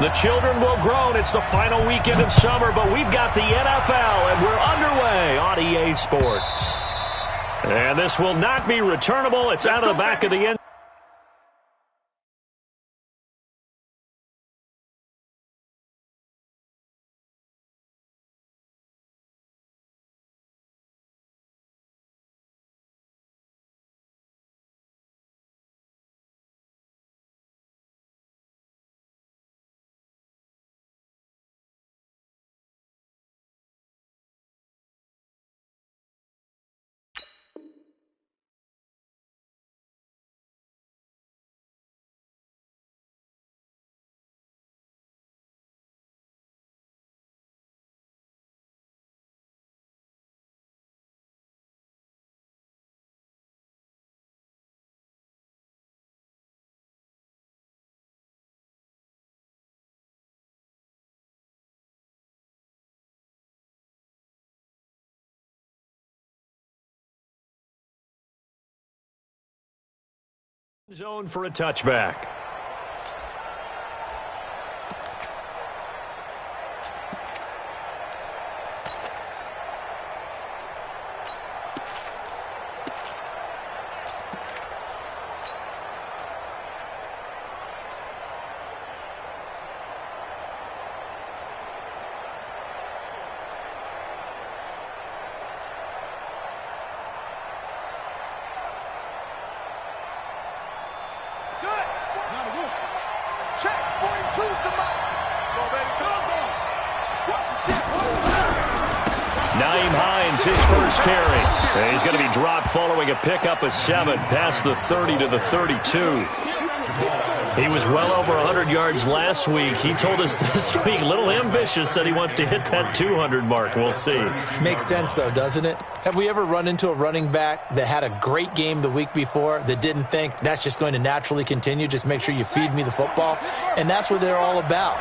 The children will groan. It's the final weekend of summer, but we've got the NFL, and we're underway on EA Sports. And this will not be returnable. It's out of the back of the end. Zone for a touchback. His first carry. He's going to be dropped following a pickup of 7 past the 30 to the 32. He was well over 100 yards last week. He told us this week, a little ambitious, said he wants to hit that 200 mark. We'll see. Makes sense, though, doesn't it? Have we ever run into a running back that had a great game the week before that didn't think that's just going to naturally continue? Just make sure you feed me the football. And that's what they're all about.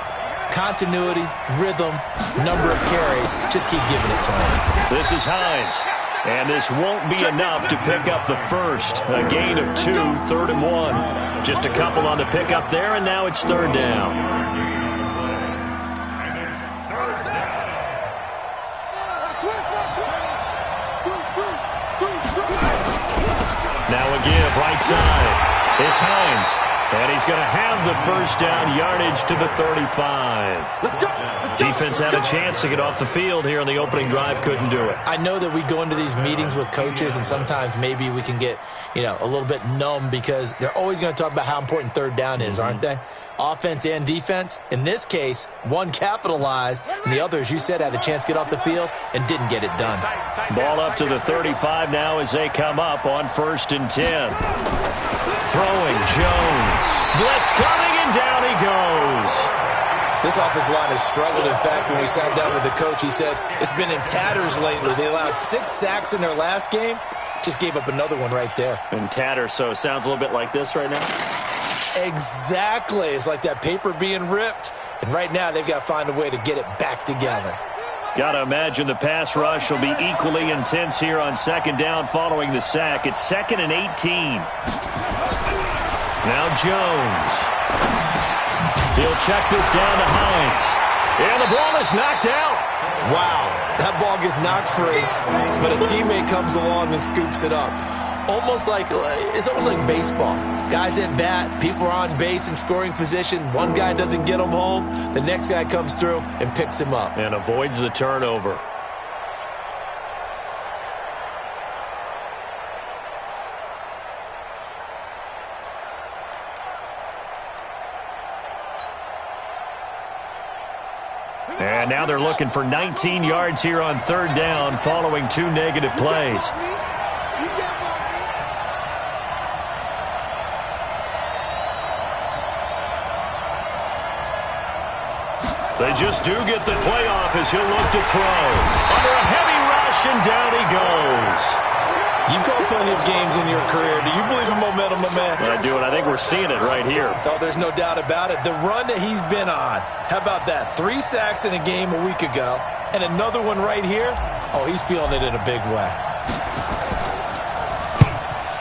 Continuity, rhythm, number of carries. Just keep giving it to him. This is Hines. And this won't be enough to pick up the first. A gain of 2, 3rd and 1. Just a couple on the pickup there, and now it's 3rd down. Now a give right side. It's Hines. And he's going to have the first down, yardage to the 35. Defense had a chance to get off the field here on the opening drive, couldn't do it. I know that we go into these meetings with coaches, and sometimes maybe we can get, a little bit numb because they're always going to talk about how important 3rd down is, aren't they? Offense and defense. In this case, one capitalized, and the other, as you said, had a chance to get off the field and didn't get it done. Ball up to the 35 now as they come up on 1st and 10. Throwing Jones. Blitz coming, and down he goes. This offensive line has struggled. In fact, when we sat down with the coach, he said it's been in tatters lately. They allowed 6 sacks in their last game. Just gave up another one right there. In tatters, so it sounds a little bit like this right now? Exactly. It's like that paper being ripped. And right now, they've got to find a way to get it back together. Got to imagine the pass rush will be equally intense here on 2nd down following the sack. It's 2nd and 18. Now Jones. He'll check this down to Hines. And the ball is knocked out. Wow. That ball gets knocked free, but a teammate comes along and scoops it up. It's almost like baseball. Guys at bat, people are on base in scoring position. One guy doesn't get him home. The next guy comes through and picks him up. And avoids the turnover. And now they're looking for 19 yards here on 3rd down following 2 negative plays. They just do get the play off as he'll look to throw. Under a heavy rush, and down he goes. You've called plenty of games in your career. Do you believe in momentum, my man? I do, and I think we're seeing it right here. Oh, there's no doubt about it. The run that he's been on. How about that? 3 sacks in a game a week ago, and another one right here. Oh, he's feeling it in a big way.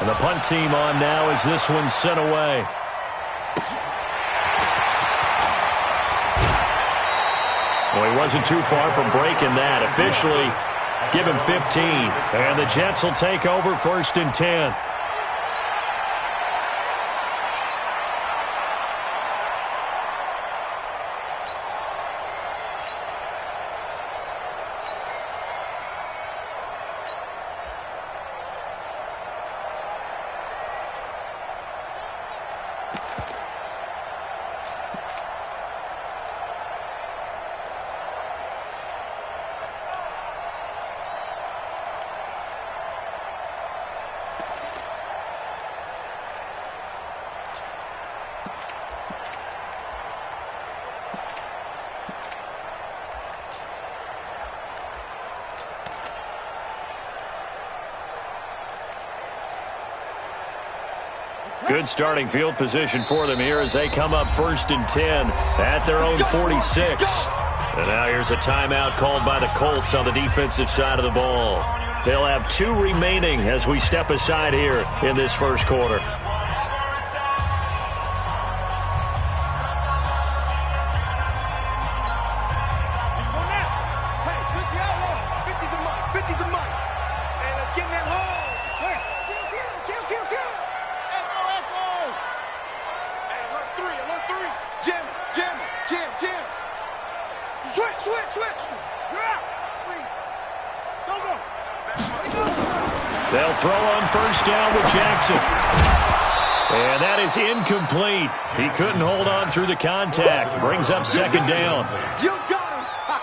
And the punt team on now as this one's sent away. Well, he wasn't too far from breaking that. Officially, give him 15. And the Jets will take over 1st and 10. Good starting field position for them here as they come up 1st and 10 at their own 46. And now here's a timeout called by the Colts on the defensive side of the ball. They'll have 2 remaining as we step aside here in this first quarter. They'll throw on 1st down with Jackson. And that is incomplete. He couldn't hold on through the contact. Brings up 2nd down.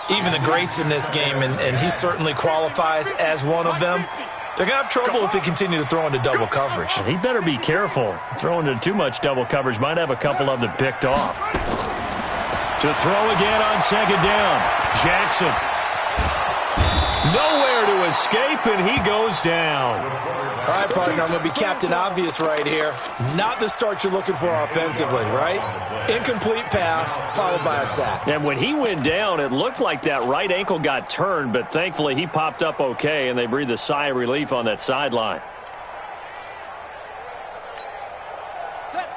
Even the greats in this game, and he certainly qualifies as one of them, they're going to have trouble if they continue to throw into double coverage. He better be careful. Throwing into too much double coverage might have a couple of them picked off. To throw again on 2nd down. Jackson. Nowhere to escape, and he goes down. All right, partner, I'm going to be Captain Obvious right here. Not the start you're looking for offensively, right? Incomplete pass, followed by a sack. And when he went down, it looked like that right ankle got turned, but thankfully he popped up okay, and they breathed a sigh of relief on that sideline.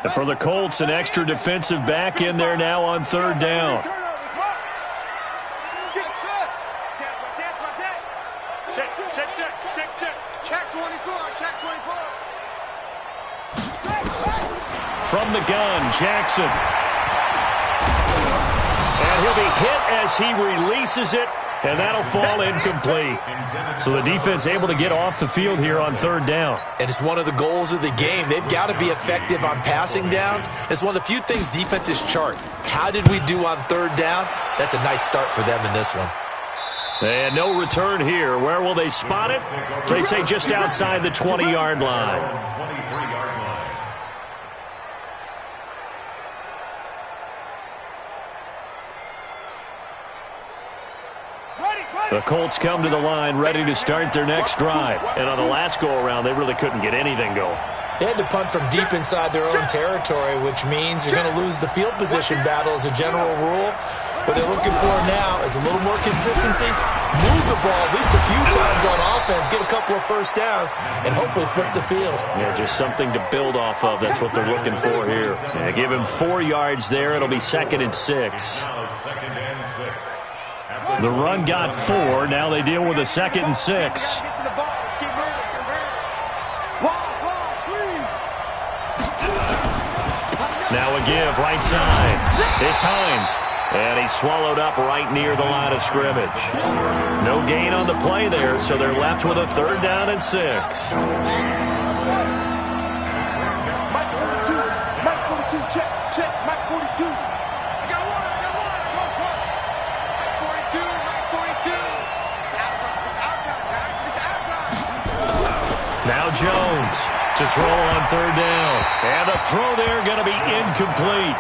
And for the Colts, an extra defensive back in there now on 3rd down. From the gun, Jackson. And he'll be hit as he releases it, and that'll fall incomplete. So the defense able to get off the field here on 3rd down. And it's one of the goals of the game. They've got to be effective on passing downs. It's one of the few things defenses chart. How did we do on 3rd down? That's a nice start for them in this one. And no return here. Where will they spot it? They say just outside the 20-yard line. The Colts come to the line ready to start their next drive. And on the last go-around, they really couldn't get anything going. They had to punt from deep inside their own territory, which means you're going to lose the field position battle as a general rule. What they're looking for now is a little more consistency, move the ball at least a few times on offense, get a couple of 1st downs, and hopefully flip the field. Yeah, just something to build off of. That's what they're looking for here. Yeah, give him 4 yards there. It'll be 2nd and 6. The run got 4. Now they deal with a 2nd and 6. Now a give, right side. It's Hines. And he's swallowed up right near the line of scrimmage. No gain on the play there, so they're left with a 3rd down and 6. Mike 42. Mike 42. Check. Mike 42. I got one. Mike 42. Mike 42. It's out time, guys. It's out time. Now Jones to throw on 3rd down. And the throw there going to be incomplete.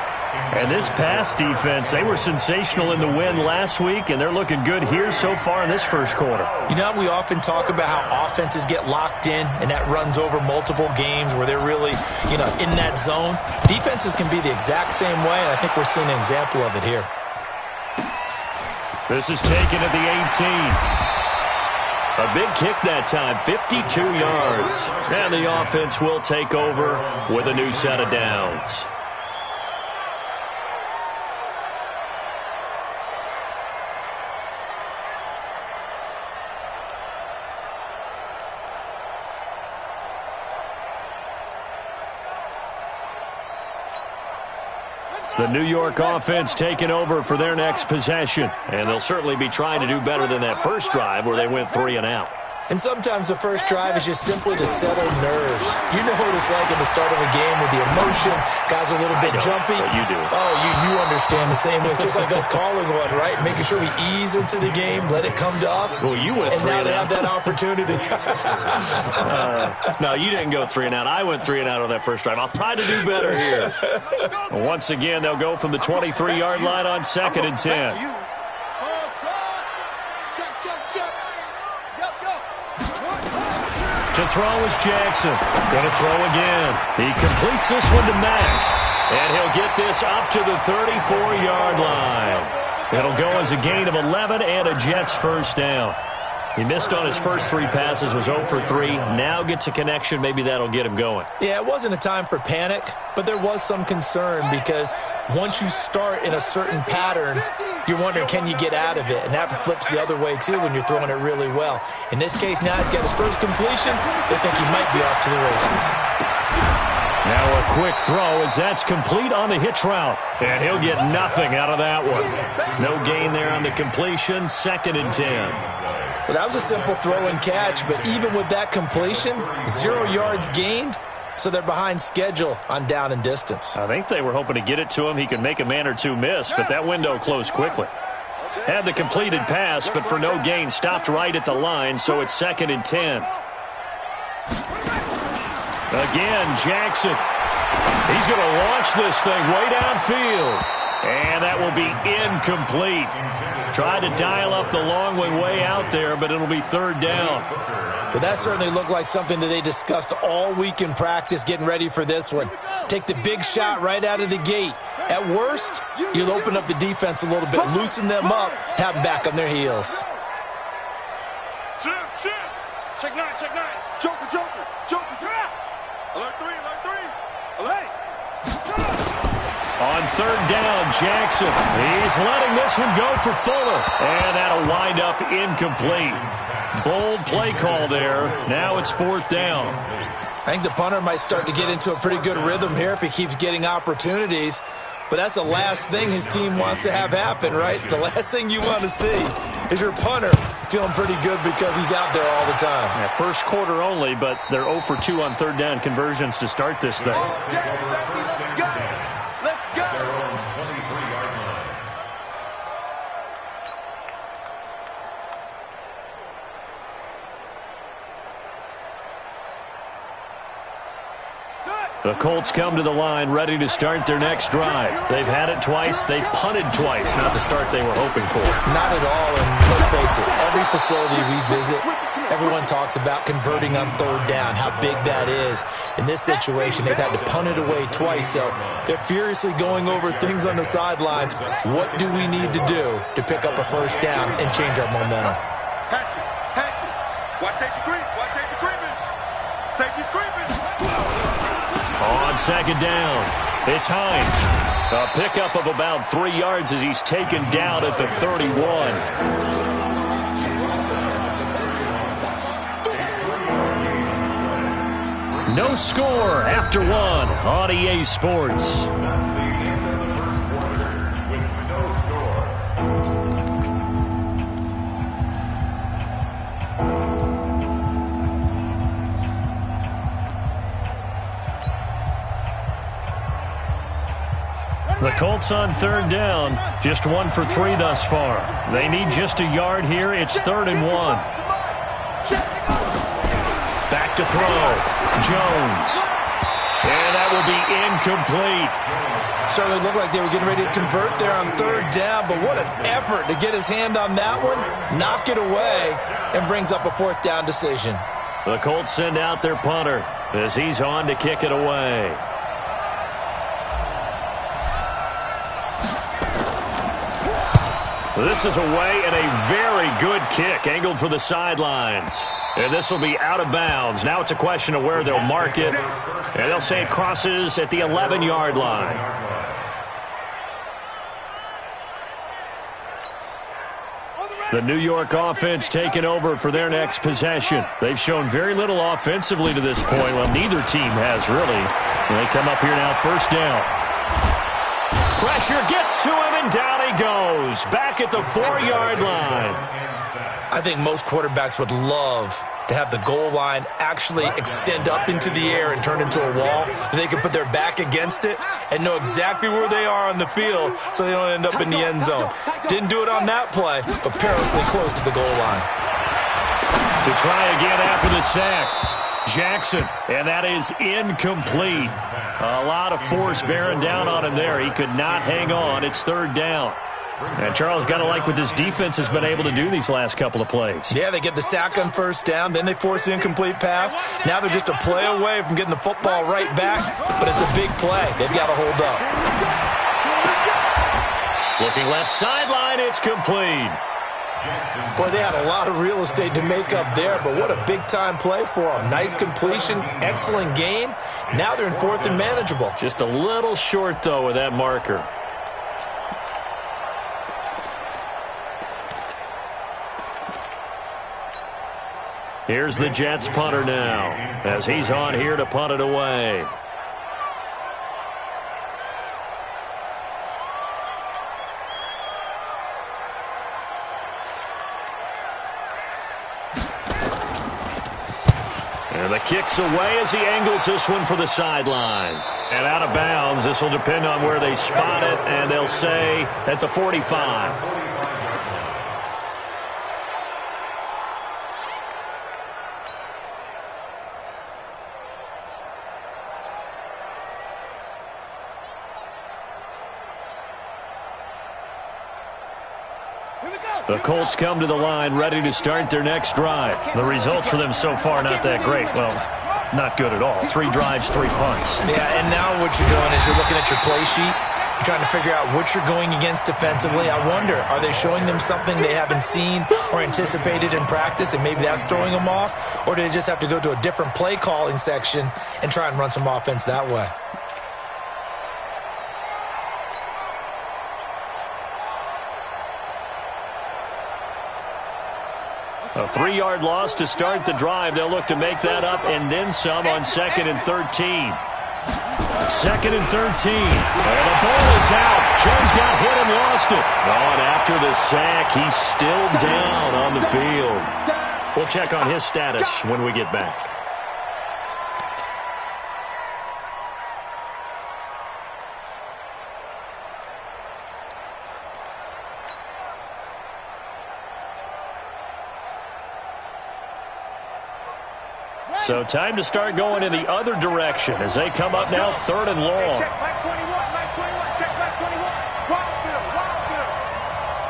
And this pass defense, they were sensational in the win last week, and they're looking good here so far in this first quarter. You know, we often talk about how offenses get locked in, and that runs over multiple games where they're really, in that zone. Defenses can be the exact same way, and I think we're seeing an example of it here. This is taken at the 18. A big kick that time, 52 yards. And the offense will take over with a new set of downs. The New York offense taking over for their next possession. And they'll certainly be trying to do better than that first drive where they went 3 and out. And sometimes the first drive is just simply to settle nerves. You know what it's like at the start of a game with the emotion. Guys are a little bit jumpy. But you do. Oh, you understand the same way. It's just like us calling one, right? Making sure we ease into the game, let it come to us. Well, you went and 3 now and they out. have that opportunity. No, you didn't go 3 and out. I went 3 and out on that first drive. I'll try to do better here. Once again, they'll go from the 23-yard line on 2nd and 10. To throw is Jackson. Going to throw again. He completes this one to Mack. And he'll get this up to the 34-yard line. It'll go as a gain of 11 and a Jets first down. He missed on his first 3 passes, was 0 for 3. Now gets a connection. Maybe that'll get him going. Yeah, it wasn't a time for panic, but there was some concern because once you start in a certain pattern, you're wondering, can you get out of it? And that flips the other way, too, when you're throwing it really well. In this case, now he's got his first completion. They think he might be off to the races. Now a quick throw as that's complete on the hitch route. And he'll get nothing out of that one. No gain there on the completion. 2nd and 10. Well, that was a simple throw and catch, but even with that completion, 0 yards gained, so they're behind schedule on down and distance. I think they were hoping to get it to him. He could make a man or two miss, but that window closed quickly. Had the completed pass, but for no gain, stopped right at the line, so it's 2nd and 10. Again, Jackson. He's going to launch this thing way downfield. And that will be incomplete. Tried to dial up the long way out there, but it'll be 3rd down. Well, that certainly looked like something that they discussed all week in practice getting ready for this one. Take the big shot right out of the gate. At worst, you'll open up the defense a little bit, loosen them up, have them back on their heels. Check 9, check 9. Joker, trap. Alert 3, alert 3. On 3rd down, Jackson. He's letting this one go for Fuller. And that'll wind up incomplete. Bold play call there. Now it's 4th down. I think the punter might start to get into a pretty good rhythm here if he keeps getting opportunities. But that's the last thing his team wants to have happen, right? The last thing you want to see is your punter feeling pretty good because he's out there all the time. Yeah, first quarter only, but they're 0 for 2 on 3rd down conversions to start this thing. The Colts come to the line ready to start their next drive. They've had it twice. They've punted twice. Not the start they were hoping for. Not at all, and let's face it, every facility we visit, everyone talks about converting on 3rd down, how big that is. In this situation, they've had to punt it away twice, so they're furiously going over things on the sidelines. What do we need to do to pick up a first down and change our momentum? Watch safety creep. Watch safety creeping. Safety's creeping. On 2nd down, it's Hines. A pickup of about 3 yards as he's taken down at the 31. No score after 1 on EA Sports. The Colts on 3rd down, just 1 for 3 thus far. They need just a yard here. It's 3rd and 1. Back to throw. Jones. And that will be incomplete. Certainly looked like they were getting ready to convert there on 3rd down, but what an effort to get his hand on that one, knock it away, and brings up a 4th down decision. The Colts send out their punter as he's on to kick it away. This is away and a very good kick, angled for the sidelines. And this will be out of bounds. Now it's a question of where they'll mark it. And they'll say it crosses at the 11-yard line. The New York offense taking over for their next possession. They've shown very little offensively to this point. Well, neither team has really. And they come up here now, 1st down. Pressure gets to him, and down he goes. Back at the 4-yard line. I think most quarterbacks would love to have the goal line actually extend up into the air and turn into a wall. They can put their back against it and know exactly where they are on the field so they don't end up in the end zone. Didn't do it on that play, but perilously close to the goal line. To try again after the sack. Jackson, and that is incomplete. A lot of force bearing down on him there. He could not hang on. It's 3rd down. And Charles, got to like what this defense has been able to do these last couple of plays. Yeah, they get the sack on 1st down, then they force the incomplete pass. Now they're just a play away from getting the football right back, but it's a big play. They've got to hold up. Looking left sideline, it's complete. Boy, they had a lot of real estate to make up there, but what a big-time play for them. Nice completion, excellent game. Now they're in 4th and manageable. Just a little short, though, with that marker. Here's the Jets punter now, as he's on here to punt it away. And the kick's away as he angles this one for the sideline. And out of bounds, this will depend on where they spot it, and they'll say at the 45. The Colts come to the line ready to start their next drive. The results for them so far not that great. Well, not good at all. 3 drives, 3 punts. Yeah, and now what you're doing is you're looking at your play sheet. You're trying to figure out what you're going against defensively. I wonder, are they showing them something they haven't seen or anticipated in practice, and maybe that's throwing them off? Or do they just have to go to a different play calling section and try and run some offense that way? A 3-yard loss to start the drive. They'll look to make that up and then some on 2nd and 13. 2nd and 13. And the ball is out. Jones got hit and lost it. Oh, and after the sack, he's still down on the field. We'll check on his status when we get back. So time to start going in the other direction as they come up now 3rd and long. Check back 21, Mike 21, check back 21. Wildfield, Wildfield.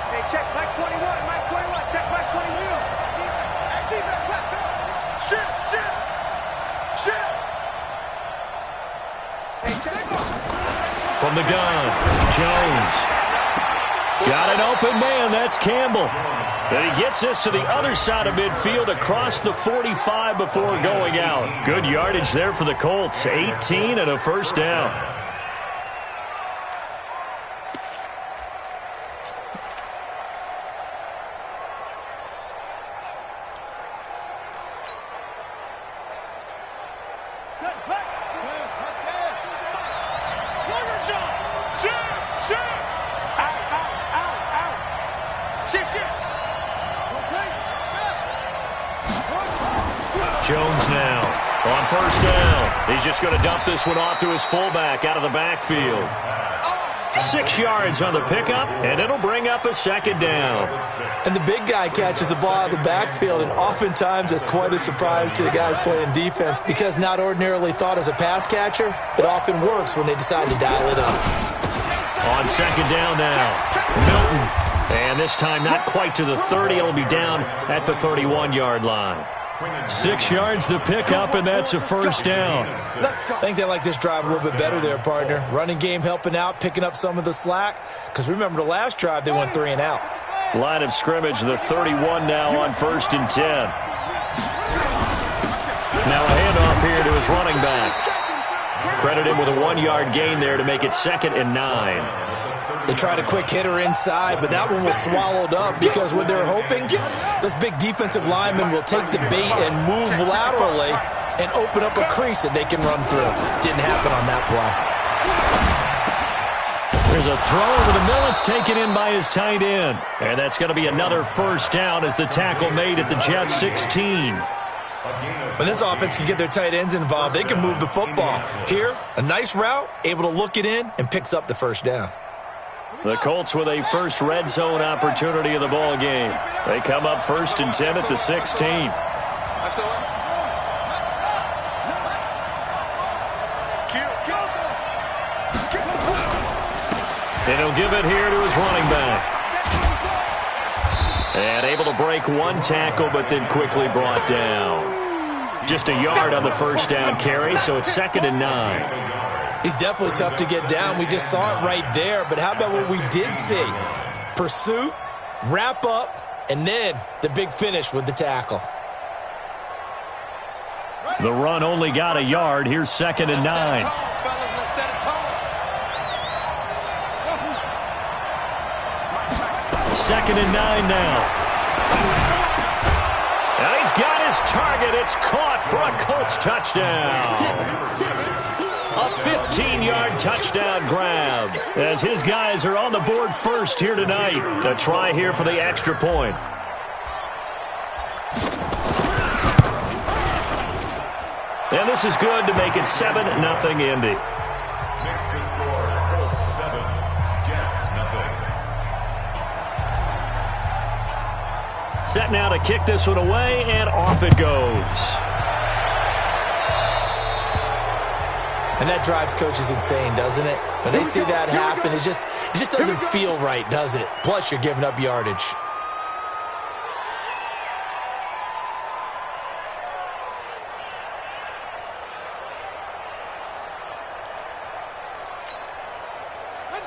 Hey, check back 21, Mike 21, check back 21. Hey, defense, let's go. Shoot, shoot, shoot. Hey, check. From the gun, Jones. Got an open man, that's Campbell. And he gets this to the other side of midfield across the 45 before going out. Good yardage there for the Colts. 18 and a 1st down. Jones now on 1st down. He's just going to dump this one off to his fullback out of the backfield. 6 yards on the pickup, and it'll bring up a 2nd down. And the big guy catches the ball out of the backfield, and oftentimes it's quite a surprise to the guys playing defense because not ordinarily thought as a pass catcher, it often works when they decide to dial it up. On 2nd down now, Milton. And this time not quite to the 30. It'll be down at the 31-yard line. 6 yards the pickup, and that's a 1st down. I think they like this drive a little bit better there, partner. Running game helping out, picking up some of the slack. Because remember the last drive, they went 3 and out. Line of scrimmage, the 31 now on 1st and 10. Now a handoff here to his running back. Credit him with a 1-yard gain there to make it 2nd and 9. They tried a quick hitter inside, but that one was swallowed up because what they're hoping, this big defensive lineman will take the bait and move laterally and open up a crease that they can run through. Didn't happen on that play. There's a throw over the middle. It's taken in by his tight end. And that's going to be another first down as the tackle made at the Jets 16. When this offense can get their tight ends involved, they can move the football. Here, a nice route, able to look it in, and picks up the first down. The Colts with a first red zone opportunity of the ball game. They come up 1st and 10 at the 16. And he'll give it here to his running back. And able to break one tackle, but then quickly brought down. Just a yard on the first down carry, so it's 2nd and 9. He's definitely tough to get down. We just saw it right there. But how about what we did see? Pursuit, wrap up, and then the big finish with the tackle. The run only got a yard. Here's 2nd and 9. 2nd and 9 now. And he's got his target. It's caught for a Colts touchdown. A 15-yard touchdown grab as his guys are on the board first here tonight. A try here for the extra point. And this is good to make it 7-0 Indy. Set now to kick this one away, and off it goes. And that drives coaches insane, doesn't it? When they see that happen, it just doesn't feel right, does it? Plus, you're giving up yardage.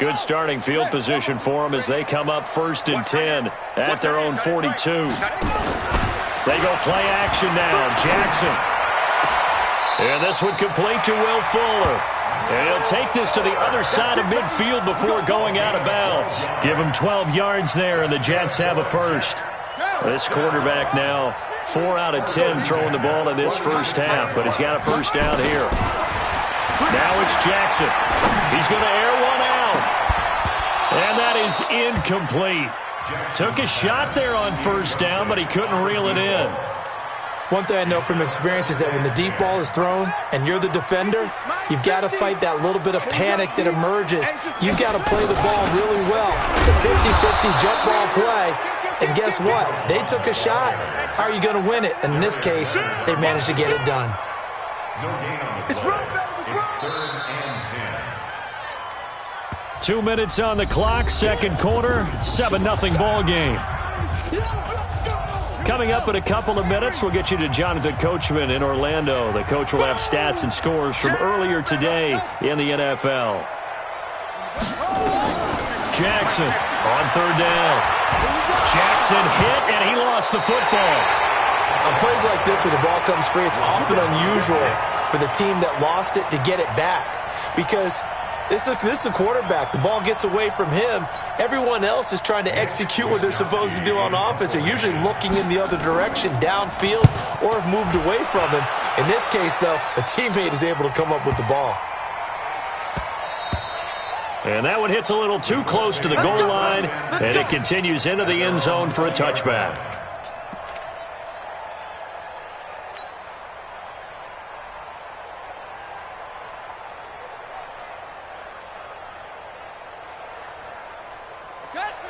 Good starting field position for them as they come up 1st and 10 at their own 42. They go play action now. Jackson. And this one complete to Will Fuller. And he'll take this to the other side of midfield before going out of bounds. Give him 12 yards there, and the Jets have a first. This quarterback now 4 out of 10 throwing the ball in this first half, but he's got a first down here. Now it's Jackson. He's going to air one out. And that is incomplete. Took a shot there on first down, but he couldn't reel it in. One thing I know from experience is that when the deep ball is thrown and you're the defender, you've got to fight that little bit of panic that emerges. You've got to play the ball really well. It's a 50-50 jump ball play. And guess what? They took a shot. How are you going to win it? And in this case, they managed to get it done. It's run, it's 3rd and 10. 2 minutes on the clock, second quarter, 7-0 ball game. Coming up in a couple of minutes, we'll get you to Jonathan Coachman in Orlando. The coach will have stats and scores from earlier today in the NFL. Jackson on 3rd down. Jackson hit, and he lost the football. On plays like this, when the ball comes free, it's often unusual for the team that lost it to get it back. Because this is the quarterback. The ball gets away from him. Everyone else is trying to execute what they're supposed to do on offense. They're usually looking in the other direction, downfield, or have moved away from him. In this case, though, a teammate is able to come up with the ball. And that one hits a little too close to the goal line, and it continues into the end zone for a touchback.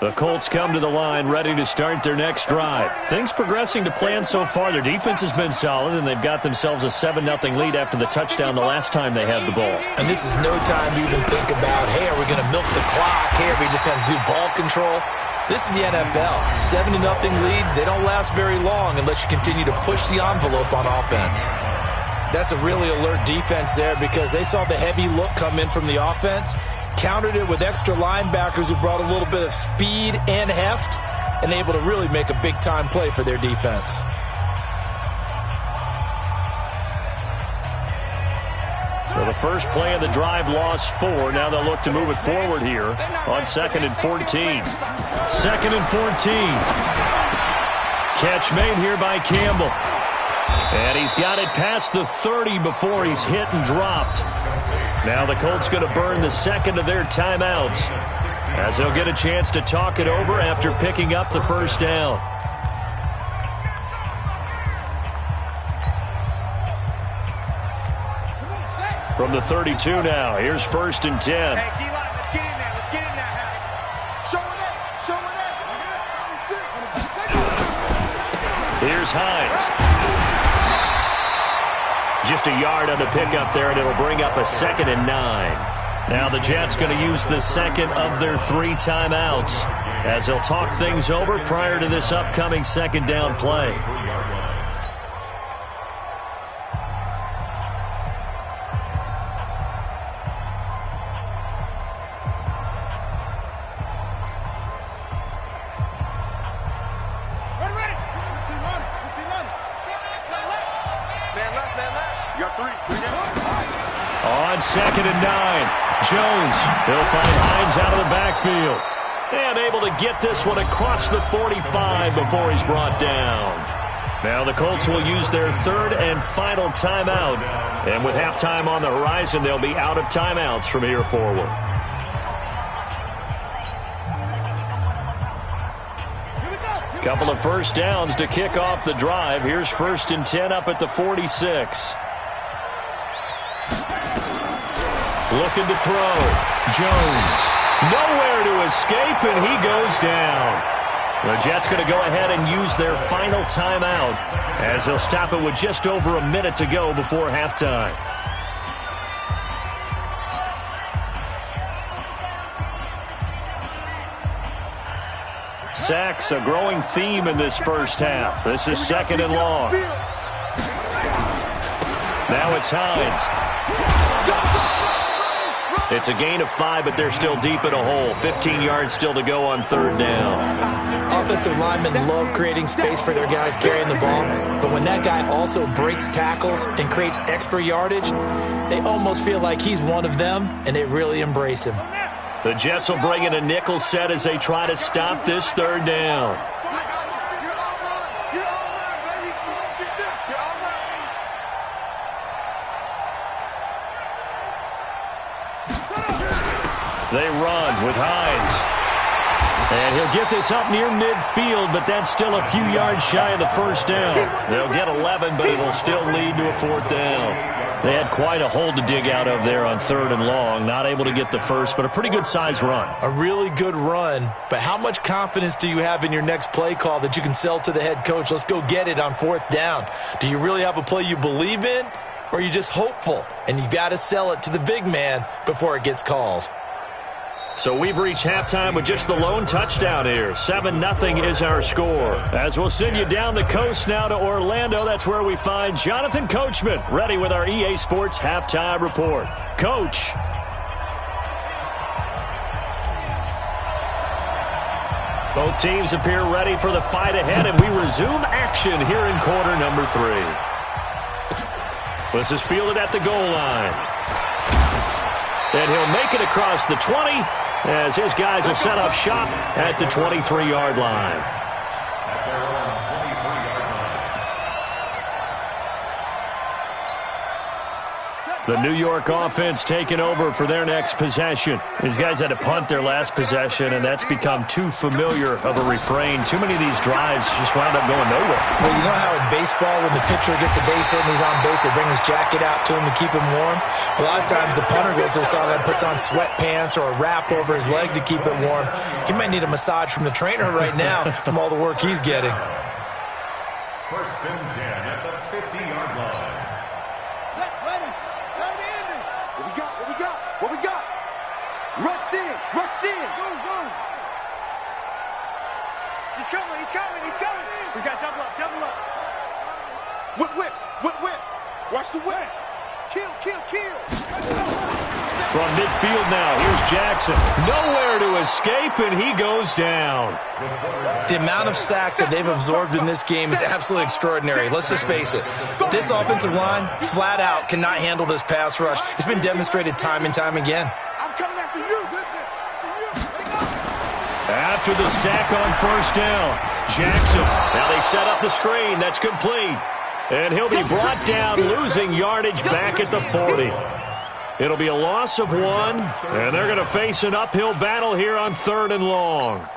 The Colts come to the line ready to start their next drive. Things progressing to plan so far. Their defense has been solid, and they've got themselves a 7-0 lead after the touchdown the last time they had the ball. And this is no time to even think about, hey, are we going to milk the clock? Hey, are we just going to do ball control? This is the NFL. 7-0 leads, they don't last very long unless you continue to push the envelope on offense. That's a really alert defense there because they saw the heavy look come in from the offense, countered it with extra linebackers who brought a little bit of speed and heft, and able to really make a big-time play for their defense. So the first play of the drive lost 4. Now they'll look to move it forward here on 2nd and 14. 2nd and 14. Catch made here by Campbell. And he's got it past the 30 before he's hit and dropped. Now the Colts going to burn the second of their timeouts, as they'll get a chance to talk it over after picking up the first down. From the 32 now, here's 1st and 10. Hey, D-line, let's get in there. Let's get in there. Show it up. Show it up. Here's Hines. Just a yard on the pickup there, and it'll bring up a 2nd and 9. Now the Jets going to use the second of their 3 timeouts as they'll talk things over prior to this upcoming 2nd down play. On 2nd and 9, Jones, he'll find Hines out of the backfield. And able to get this one across the 45 before he's brought down. Now the Colts will use their 3rd and final timeout. And with halftime on the horizon, they'll be out of timeouts from here forward. Couple of first downs to kick off the drive. Here's 1st and 10 up at the 46. Looking to throw. Jones. Nowhere to escape, and he goes down. The Jets going to go ahead and use their final timeout as they'll stop it with just over a minute to go before halftime. Sacks, a growing theme in this first half. This is 2nd and long. Now it's Hines. It's a gain of 5, but they're still deep in a hole. 15 yards still to go on 3rd down. Offensive linemen love creating space for their guys carrying the ball, but when that guy also breaks tackles and creates extra yardage, they almost feel like he's one of them, and they really embrace him. The Jets will bring in a nickel set as they try to stop this 3rd down. They run with Hines. And he'll get this up near midfield, but that's still a few yards shy of the 1st down. They'll get 11, but it'll still lead to a 4th down. They had quite a hole to dig out of there on 3rd and long. Not able to get the first, but a pretty good size run. A really good run, but how much confidence do you have in your next play call that you can sell to the head coach? Let's go get it on 4th down. Do you really have a play you believe in, or are you just hopeful? And you got to sell it to the big man before it gets called. So we've reached halftime with just the lone touchdown here. 7-0 is our score. As we'll send you down the coast now to Orlando, that's where we find Jonathan Coachman, ready with our EA Sports Halftime Report. Coach. Both teams appear ready for the fight ahead, and we resume action here in quarter number 3. This is fielded at the goal line. And he'll make it across the 20 as his guys will set up shop at the 23-yard line. The New York offense taking over for their next possession. These guys had to punt their last possession, and that's become too familiar of a refrain. Too many of these drives just wound up going nowhere. Well, you know how in baseball, when the pitcher gets a base hit and he's on base, they bring his jacket out to him to keep him warm? A lot of times the punter goes to the sideline, puts on sweatpants or a wrap over his leg to keep it warm. He might need a massage from the trainer right now from all the work he's getting. 1st and 10 at the 50-yard line. What we got? Rush in. Zoom. He's coming. We got double up. Whip. Watch the whip. Kill. From midfield now, here's Jackson. Nowhere to escape, and he goes down. The amount of sacks that they've absorbed in this game is absolutely extraordinary. Let's just face it. This offensive line, flat out, cannot handle this pass rush. It's been demonstrated time and time again. I'm coming after you. After the sack on 1st down, Jackson. Now they set up the screen. That's complete. And he'll be brought down, losing yardage back at the 40. It'll be a loss of 1, and they're going to face an uphill battle here on 3rd and long.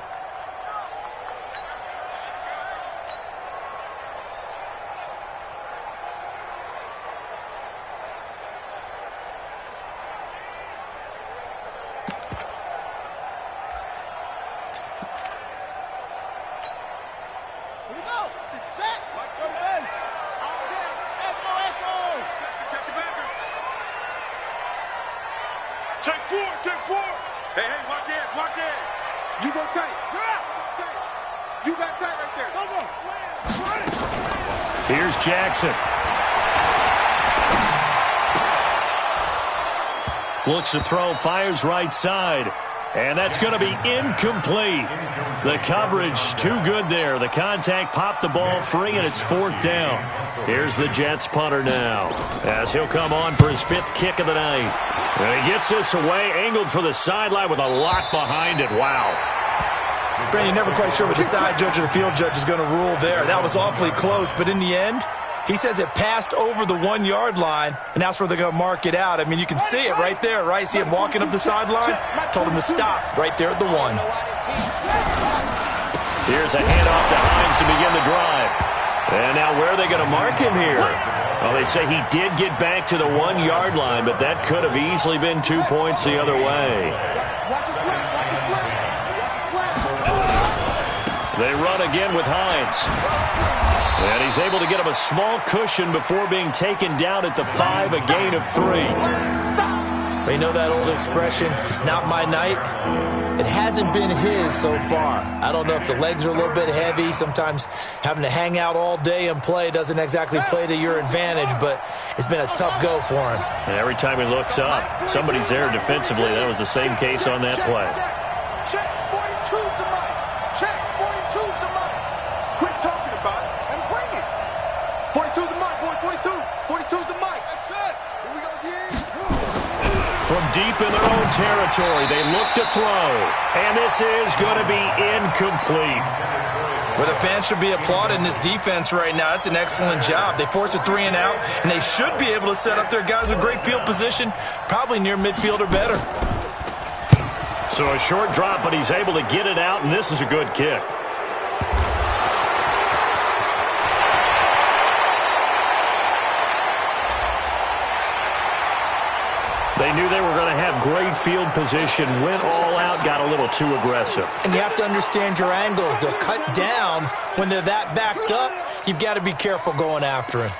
Check 4. Hey, watch it. You go tight. You're out. You got tight right there. Go. Here's Jackson. Looks to throw, fires right side. And that's going to be incomplete. The coverage too good there. The contact popped the ball free, and it's 4th down. Here's the Jets punter now, as he'll come on for his 5th kick of the night. And he gets this away, angled for the sideline with a lot behind it. Wow. Brandon, you're never quite sure what the side judge or the field judge is going to rule there. That was awfully close, but in the end, he says it passed over the 1-yard line, and that's where they're going to mark it out. I mean, you can see it right there, right? See him walking up the sideline? Told him to stop right there at the 1. Here's a handoff to Hines to begin the drive. And now where are they going to mark him here? Well, they say he did get back to the 1-yard line, but that could have easily been 2 points the other way. They run again with Hines. And he's able to get him a small cushion before being taken down at the 5, a gain of 3. You know that old expression, it's not my night? It hasn't been his so far. I don't know if the legs are a little bit heavy. Sometimes having to hang out all day and play doesn't exactly play to your advantage, but it's been a tough go for him. And every time he looks up, somebody's there defensively. That was the same case on that play. Check 42's the mic. Check 42's the mic. Quit talking about it and bring it. 42's the mic, boys. 42's the mic. That's it. Here we go again. From deep in their own territory, they look to throw. And this is going to be incomplete. Well, the fans should be applauding this defense right now. It's an excellent job. They force a 3 and out, and they should be able to set up their guys with great field position, probably near midfield or better. So a short drop, but he's able to get it out, and this is a good kick. They knew they were going to have great field position, went all out, got a little too aggressive. And you have to understand your angles. They'll cut down when they're that backed up. You've got to be careful going after him.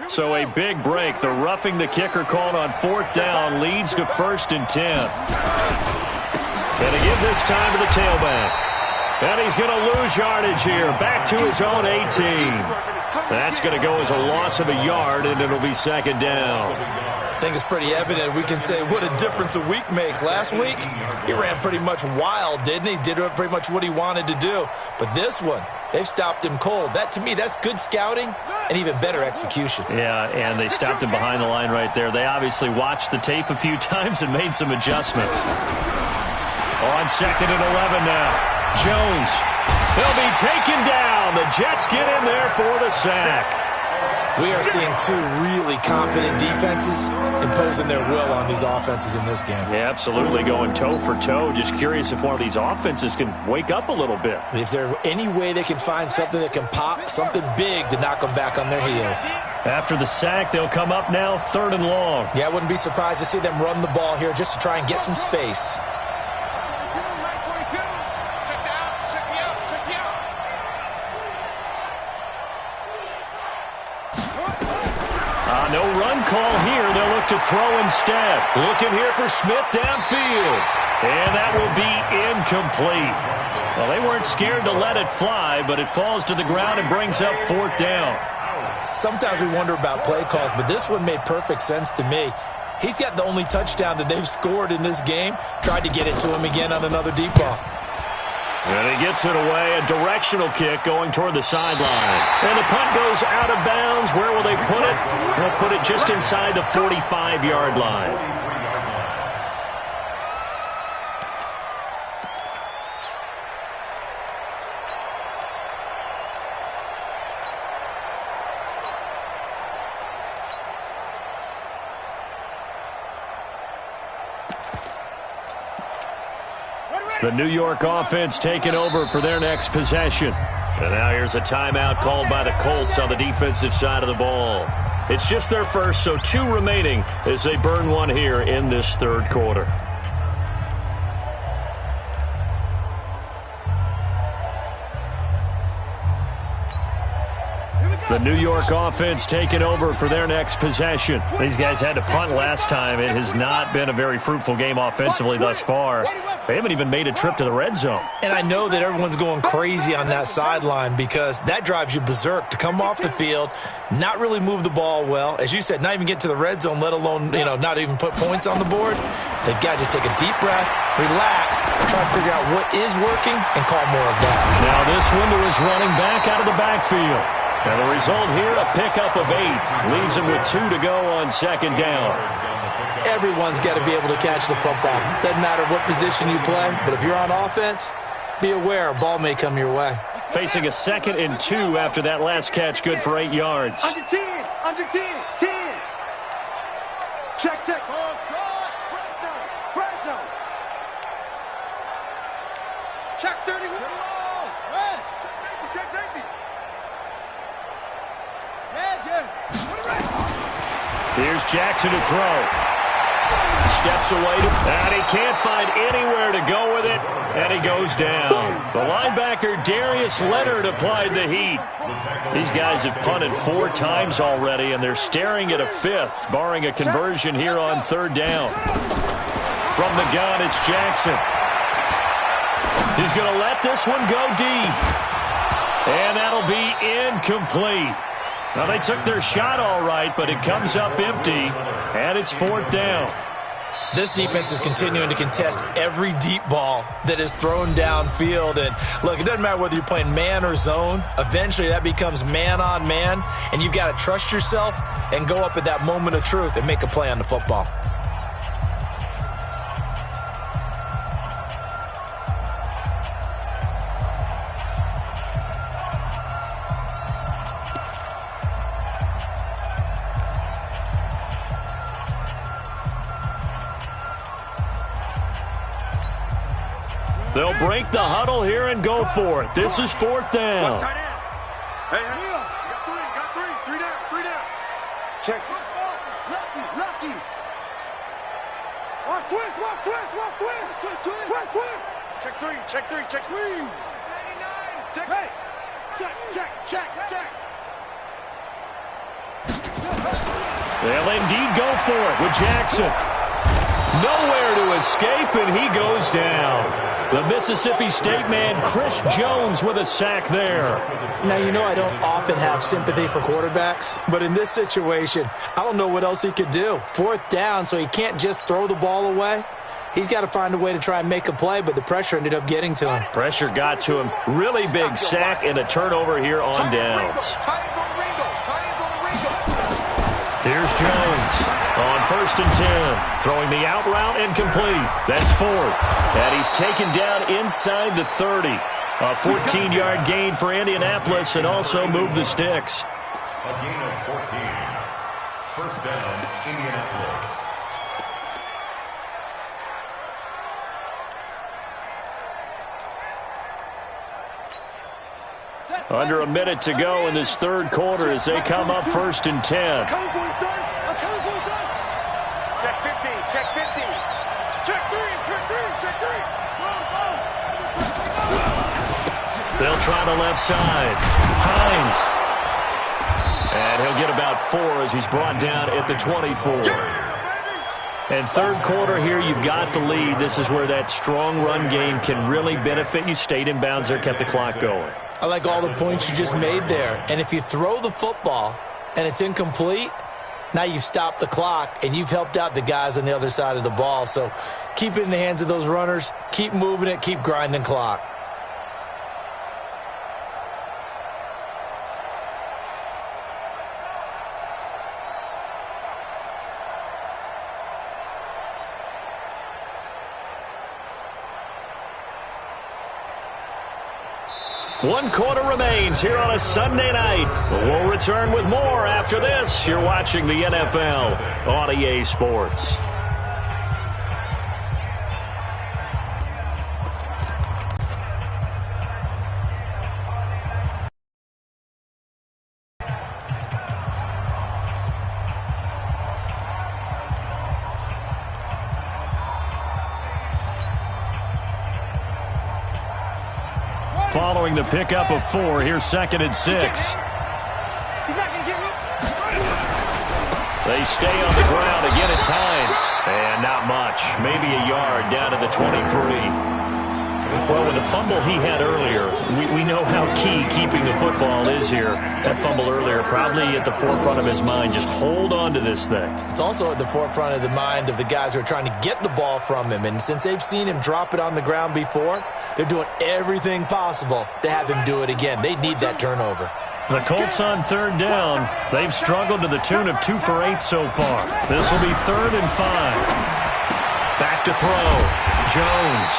So a big break. The roughing the kicker called on 4th down leads to 1st and 10. And to give this time to the tailback. And he's going to lose yardage here. Back to his own 18. That's going to go as a loss of a yard, and it'll be 2nd down. I think it's pretty evident. We can say what a difference a week makes. Last week, he ran pretty much wild, didn't he? Did pretty much what he wanted to do. But this one, they've stopped him cold. That, to me, that's good scouting and even better execution. Yeah, and they stopped him behind the line right there. They obviously watched the tape a few times and made some adjustments. On 2nd and 11 now. Jones. He'll be taken down. The Jets get in there for the sack. We are seeing 2 really confident defenses imposing their will on these offenses in this game. Yeah, absolutely, going toe for toe. Just curious if one of these offenses can wake up a little bit. If there's any way they can find something that can pop, something big to knock them back on their heels. After the sack, they'll come up now 3rd and long. Yeah, I wouldn't be surprised to see them run the ball here just to try and get some space. No run call here. They'll look to throw instead. Looking here for Smith downfield. And that will be incomplete. Well, they weren't scared to let it fly, but it falls to the ground and brings up 4th down. Sometimes we wonder about play calls, but this one made perfect sense to me. He's got the only touchdown that they've scored in this game. Tried to get it to him again on another deep ball. And he gets it away, a directional kick going toward the sideline. And the punt goes out of bounds. Where will they put it? They'll put it just inside the 45-yard line. The New York offense taking over for their next possession. And now here's a timeout called by the Colts on the defensive side of the ball. It's just their first, so 2 remaining as they burn one here in this third quarter. The New York offense taking over for their next possession. These guys had to punt last time. It has not been a very fruitful game offensively thus far. They haven't even made a trip to the red zone. And I know that everyone's going crazy on that sideline because that drives you berserk to come off the field, not really move the ball well. As you said, not even get to the red zone, let alone, not even put points on the board. They've got to just take a deep breath, relax, try to figure out what is working, and call more of that. Now this window is running back out of the backfield. And the result here, a pickup of 8. Leaves him with 2 to go on second down. Everyone's got to be able to catch the football. Doesn't matter what position you play, but if you're on offense, be aware a ball may come your way. Facing a 2nd and 2 after that last catch, good for 8 yards. Under 10, under 10, 10. Check, check. Fresno. Check 31. Check safety. Here's Jackson to throw. Steps away, and he can't find anywhere to go with it, and he goes down. The linebacker, Darius Leonard, applied the heat. These guys have punted 4 times already, and they're staring at a 5th, barring a conversion here on 3rd down. From the gun, it's Jackson. He's going to let this one go deep, and that'll be incomplete. Now, they took their shot all right, but it comes up empty, and it's 4th down. This defense is continuing to contest every deep ball that is thrown downfield. And, look, it doesn't matter whether you're playing man or zone. Eventually, that becomes man on man, and you've got to trust yourself and go up at that moment of truth and make a play on the football. They'll break the huddle here and go for it. This is 4th down. Hey, you got 3. 3 down. Check. Lucky. Watch twist. Check 3. Check 99. Check. Hey. Check. They'll indeed go for it with Jackson. Nowhere to escape, and he goes down. The Mississippi State man, Chris Jones, with a sack there. Now, I don't often have sympathy for quarterbacks, but in this situation, I don't know what else he could do. 4th down, so he can't just throw the ball away. He's got to find a way to try and make a play, but the pressure ended up getting to him. Pressure got to him. Really big sack and a turnover here on downs. Here's Jones on 1st and 10. Throwing the out route and complete. That's 4th. And he's taken down inside the 30. A 14-yard gain for Indianapolis and also moved the sticks. A gain of 14. 1st down, Indianapolis. Under a minute to go in this third quarter as they come up 1st and 10. I'm coming for you, son. Check 15. Check 3. They'll try the left side. Hines. And he'll get about 4 as he's brought down at the 24. And third quarter here, you've got the lead. This is where that strong run game can really benefit you. Stayed in bounds there, kept the clock going. I like all the points you just made there. And if you throw the football and it's incomplete, now you've stopped the clock and you've helped out the guys on the other side of the ball. So keep it in the hands of those runners. Keep moving it. Keep grinding clock. 1 quarter remains here on a Sunday night. We'll return with more after this. You're watching the NFL on EA Sports. Following the pickup of 4, here's 2nd and 6. He's not going to get me. They stay on the ground. Again, it's Hines. And not much. Maybe a yard down to the 23. Well, with the fumble he had earlier, we know how key keeping the football is here. That fumble earlier probably at the forefront of his mind. Just hold on to this thing. It's also at the forefront of the mind of the guys who are trying to get the ball from him. And since they've seen him drop it on the ground before, they're doing everything possible to have him do it again. They need that turnover. The Colts on 3rd down. They've struggled to the tune of 2 for 8 so far. This will be 3rd and 5. Back to throw. Jones.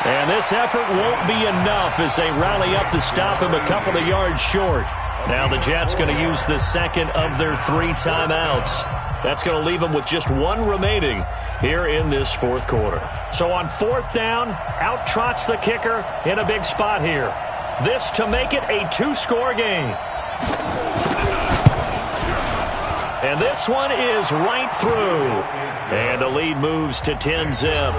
And this effort won't be enough as they rally up to stop him a couple of yards short. Now the Jets going to use the 2nd of their 3 timeouts. That's going to leave them with just 1 remaining here in this 4th quarter. So on 4th down, out trots the kicker in a big spot here. This to make it a 2-score game. And this one is right through. And the lead moves to 10-zip.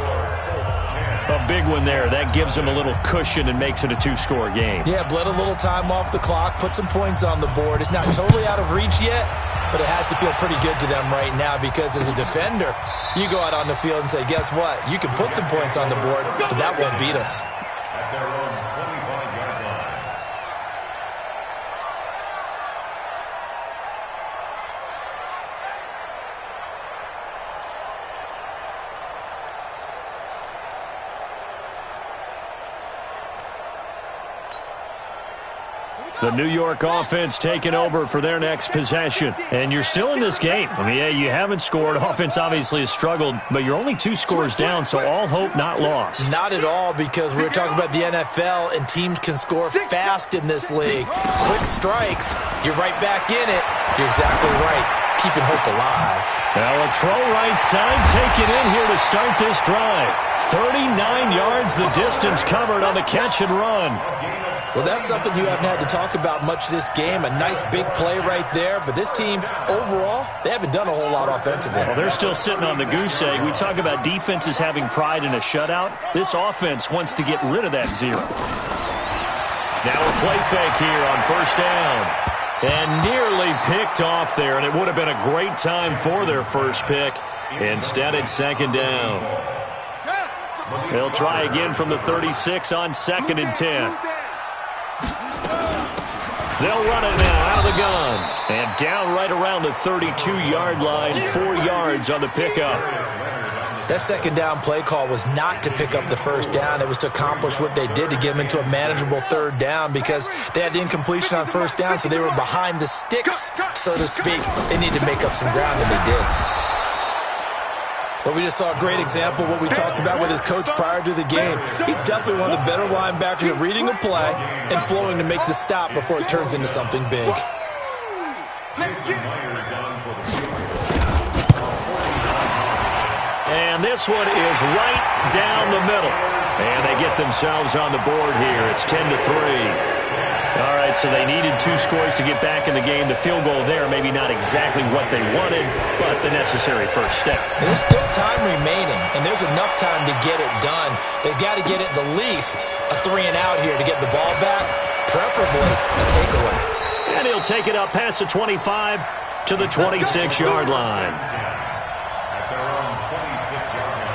A big one there. That gives them a little cushion and makes it a 2-score game. Yeah, bled a little time off the clock, put some points on the board. It's not totally out of reach yet, but it has to feel pretty good to them right now because as a defender, you go out on the field and say, guess what? You can put some points on the board, but that won't beat us. At their own 25-yard line. The New York offense taking over for their next possession. And you're still in this game. I mean, yeah, you haven't scored. Offense obviously has struggled, but you're only 2 scores down, so all hope not lost. Not at all, because we're talking about the NFL, and teams can score fast in this league. Quick strikes, you're right back in it. You're exactly right. Keeping hope alive. Now a throw right side, take it in here to start this drive. 39 yards the distance covered on the catch and run. Well, that's something you haven't had to talk about much this game. A nice big play right there. But this team, overall, they haven't done a whole lot offensively. Well, they're still sitting on the goose egg. We talk about defenses having pride in a shutout. This offense wants to get rid of that 0. Now a play fake here on 1st down. And nearly picked off there. And it would have been a great time for their first pick. Instead, it's 2nd down. They'll try again from the 36 on 2nd and 10. They'll run it now out of the gun. And down right around the 32-yard line, 4 yards on the pickup. That 2nd down play call was not to pick up the 1st down. It was to accomplish what they did to get them into a manageable 3rd down because they had the incompletion on 1st down, so they were behind the sticks, so to speak. They needed to make up some ground, and they did. But we just saw a great example of what we talked about with his coach prior to the game. He's definitely one of the better linebackers at reading a play and flowing to make the stop before it turns into something big. And this one is right down the middle. And they get themselves on the board here. It's 10-3. All right, so they needed 2 scores to get back in the game. The field goal there, maybe not exactly what they wanted, but the necessary first step. And there's still time remaining, and there's enough time to get it done. They've got to get at the least a 3-and-out here to get the ball back, preferably a takeaway. And he'll take it up past the 25 to the 26-yard line. At their own 26-yard line.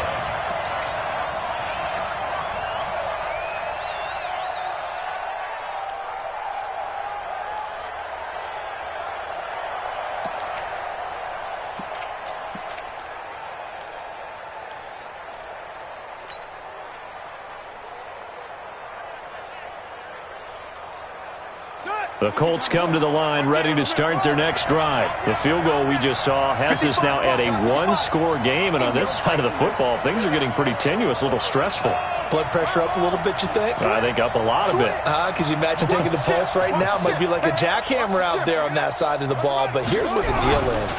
Set. The Colts come to the line ready to start their next drive. The field goal we just saw has us now at a one-score game, and on this side of the football, things are getting pretty tenuous, a little stressful. Blood pressure up a little bit, you think? I think up a lot of it. Could you imagine taking the pulse right now? It might be like a jackhammer out there on that side of the ball, but here's what the deal is.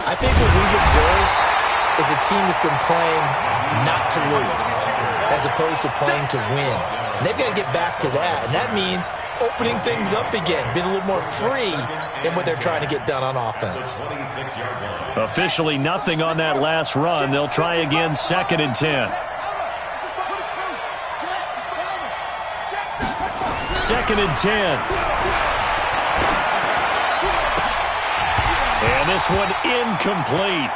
I think what we've observed is a team that's been playing not to lose as opposed to playing to win. And they've got to get back to that, and that means opening things up again, being a little more free in what they're trying to get done on offense. Officially nothing on that last run. They'll try again, 2nd and 10. 2nd and 10. And this one incomplete.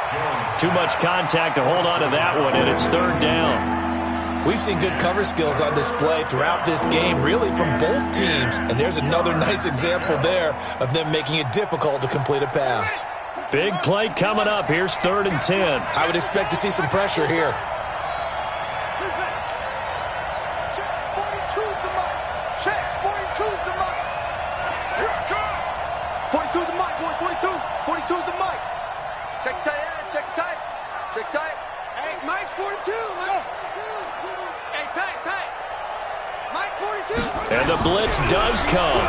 Too much contact to hold on to that one, and it's 3rd down. We've seen good cover skills on display throughout this game, really from both teams. And there's another nice example there of them making it difficult to complete a pass. Big play coming up. Here's 3rd and 10. I would expect to see some pressure here. Check, 42's the mic. Check, 42's the mic. 42's the mic, boy, 42. 42's the mic. Check tight end, check tight. Check tight. Hey, Mike's 42. Hey, tight. Mike 42. And the blitz does come.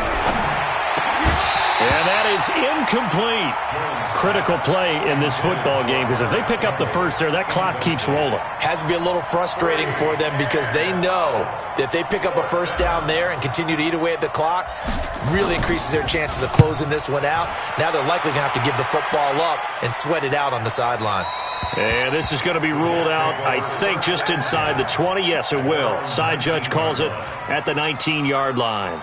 And that is incomplete. Critical play in this football game, because if they pick up the first there, that clock keeps rolling. Has to be a little frustrating for them because they know that if they pick up a first down there and continue to eat away at the clock, really increases their chances of closing this one out. Now they're likely going to have to give the football up and sweat it out on the sideline. And this is going to be ruled out, I think, just inside the 20. Yes, it will. Side judge calls it at the 19-yard line.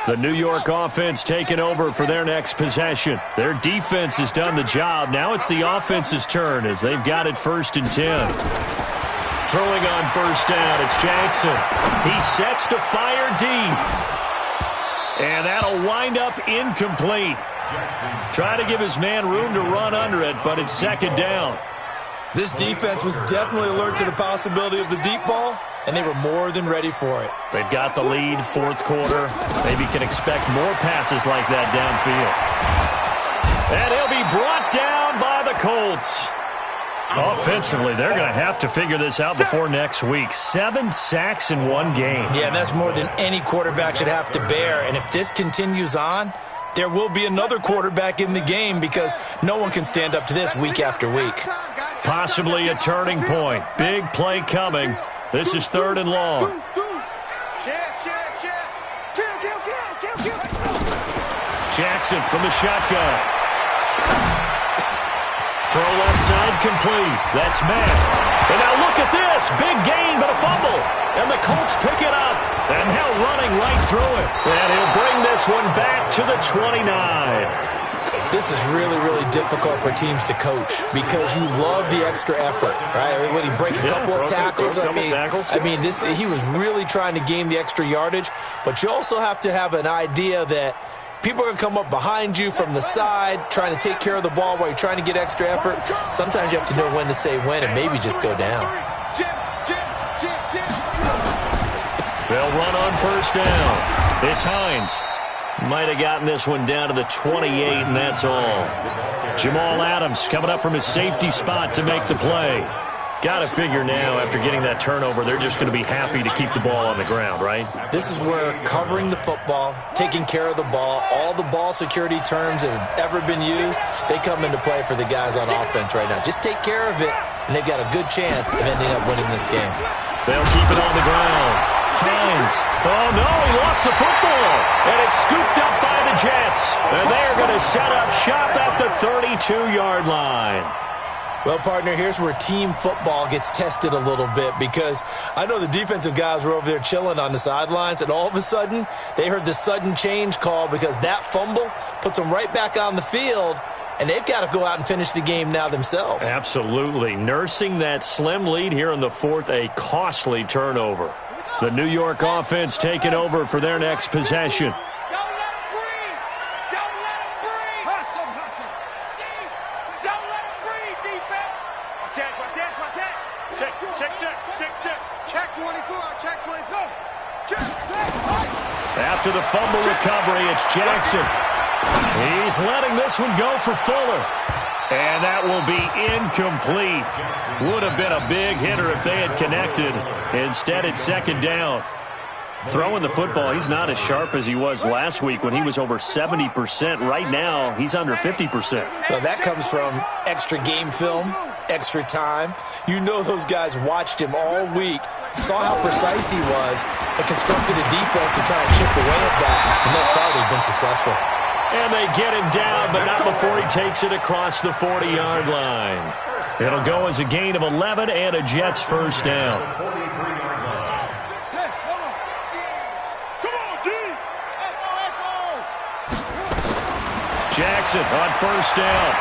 The New York offense taking over for their next possession. Their defense has done the job. Now it's the offense's turn as they've got it 1st and 10. Throwing on 1st down, it's Jackson. He sets to fire deep. And that'll wind up incomplete. Try to give his man room to run under it, but it's 2nd down. This defense was definitely alert to the possibility of the deep ball, and they were more than ready for it. They've got the lead, 4th quarter. Maybe can expect more passes like that downfield. And he'll be brought down by the Colts. Offensively, they're going to have to figure this out before next week. 7 sacks in one game. Yeah, and that's more than any quarterback should have to bear. And if this continues on, there will be another quarterback in the game because no one can stand up to this week after week. Possibly a turning point. Big play coming. This is 3rd and long. Jackson from the shotgun. Throw left side complete. That's Matt. And now look at this. Big gain, but a fumble. And the Colts pick it up. And now running right through it. And he'll bring this one back to the 29. This is really, really difficult for teams to coach because you love the extra effort, right? When he break a couple of tackles, I mean, he was really trying to gain the extra yardage, but you also have to have an idea that people are going to come up behind you from the side trying to take care of the ball while you're trying to get extra effort. Sometimes you have to know when to say when and maybe just go down. They'll run on 1st down. It's Hines. Might have gotten this one down to the 28, and that's all. Jamal Adams coming up from his safety spot to make the play. Got to figure now, after getting that turnover, they're just going to be happy to keep the ball on the ground, right? This is where covering the football, taking care of the ball, all the ball security terms that have ever been used, they come into play for the guys on offense right now. Just take care of it, and they've got a good chance of ending up winning this game. They'll keep it on the ground. Hines. Oh, no, he lost the football. And it's scooped up by the Jets. And they're going to set up shop at the 32-yard line. Well, partner, here's where team football gets tested a little bit because I know the defensive guys were over there chilling on the sidelines, and all of a sudden they heard the sudden change call because that fumble puts them right back on the field, and they've got to go out and finish the game now themselves. Absolutely. Nursing that slim lead here in the 4th, a costly turnover. The New York offense taking over for their next possession. Check 24. Go. Check. After the fumble recovery, it's Jackson. He's letting this one go for Fuller. And that will be incomplete. Would have been a big hitter if they had connected. Instead, it's second down. Throwing the football, he's not as sharp as he was last week when he was over 70%. Right now, he's under 50%. Well, that comes from extra game film, extra time. You know those guys watched him all week, saw how precise he was, and constructed a defense to try and chip away at that. And thus far, they've been successful. And they get him down, but not before he takes it across the 40-yard line. It'll go as a gain of 11 and a Jets first down. Jackson on first down.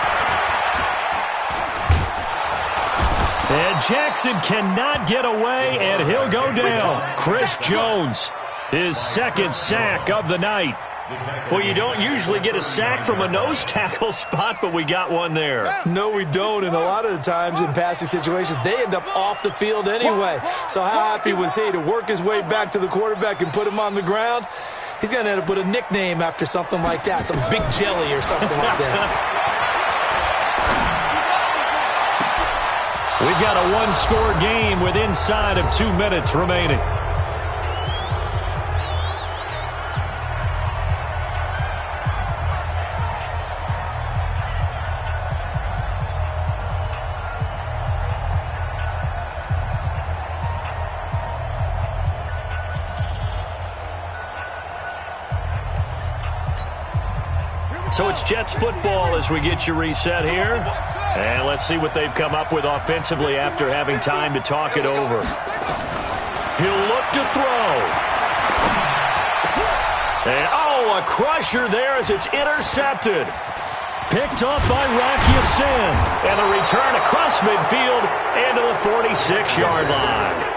And Jackson cannot get away, and he'll go down. Chris Jones, his second sack of the night. Well, you don't usually get a sack from a nose tackle spot, but we got one there. No, we don't, and a lot of the times in passing situations, they end up off the field anyway. So how happy was he to work his way back to the quarterback and put him on the ground? He's going to end up with a nickname after something like that, some Big Jelly or something like that. We've got a one-score game with inside of 2 minutes remaining. So it's Jets football as we get you reset here. And let's see what they've come up with offensively after having time to talk it over. He'll look to throw. And, a crusher there as it's intercepted. Picked up by Rocky Sin. And a return across midfield into the 46-yard line.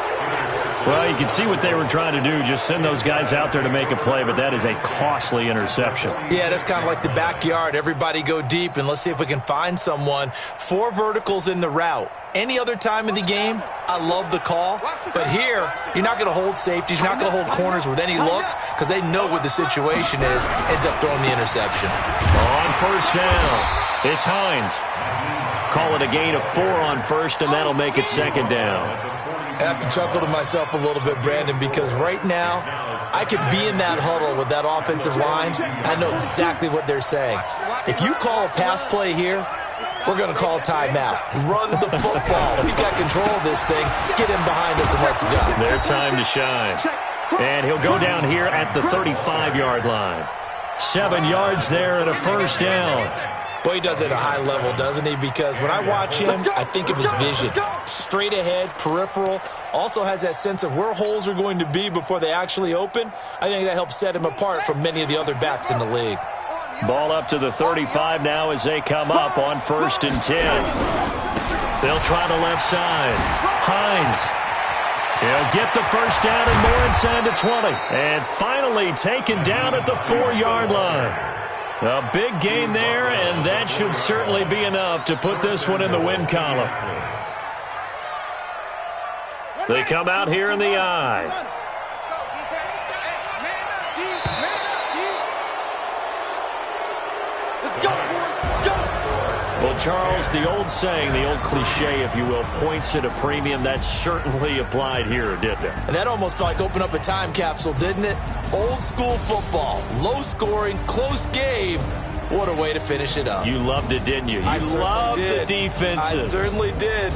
Well, you can see what they were trying to do, just send those guys out there to make a play, but that is a costly interception. Yeah, that's kind of like the backyard. Everybody go deep, and let's see if we can find someone. 4 verticals in the route. Any other time in the game, I love the call. But here, you're not going to hold safeties. You're not going to hold corners with any looks because they know what the situation is. Ends up throwing the interception. On first down, it's Hines. Call it a gain of 4 on first, and that'll make it second down. I have to chuckle to myself a little bit, Brandon, because right now I could be in that huddle with that offensive line. I know exactly what they're saying. If you call a pass play here, we're going to call a timeout. Run the football. We've got control of this thing. Get in behind us and let's go. Their time to shine. And he'll go down here at the 35-yard line. 7 yards there and a first down. Boy, he does it at a high level, doesn't he? Because when I watch him, I think of his vision. Straight ahead, peripheral. Also has that sense of where holes are going to be before they actually open. I think that helps set him apart from many of the other backs in the league. Ball up to the 35 now as they come up on first and 10. They'll try the left side. Hines. He'll get the first down and more inside the 20. And finally taken down at the 4-yard line. A big gain there, and that should certainly be enough to put this one in the win column. They come out here in the I. Well, Charles, the old saying, the old cliche, if you will, points at a premium, that certainly applied here, didn't it? And that almost felt like open up a time capsule, didn't it? Old school football, low scoring, close game. What a way to finish it up. You loved it, didn't you? You loved the defensive. I certainly did.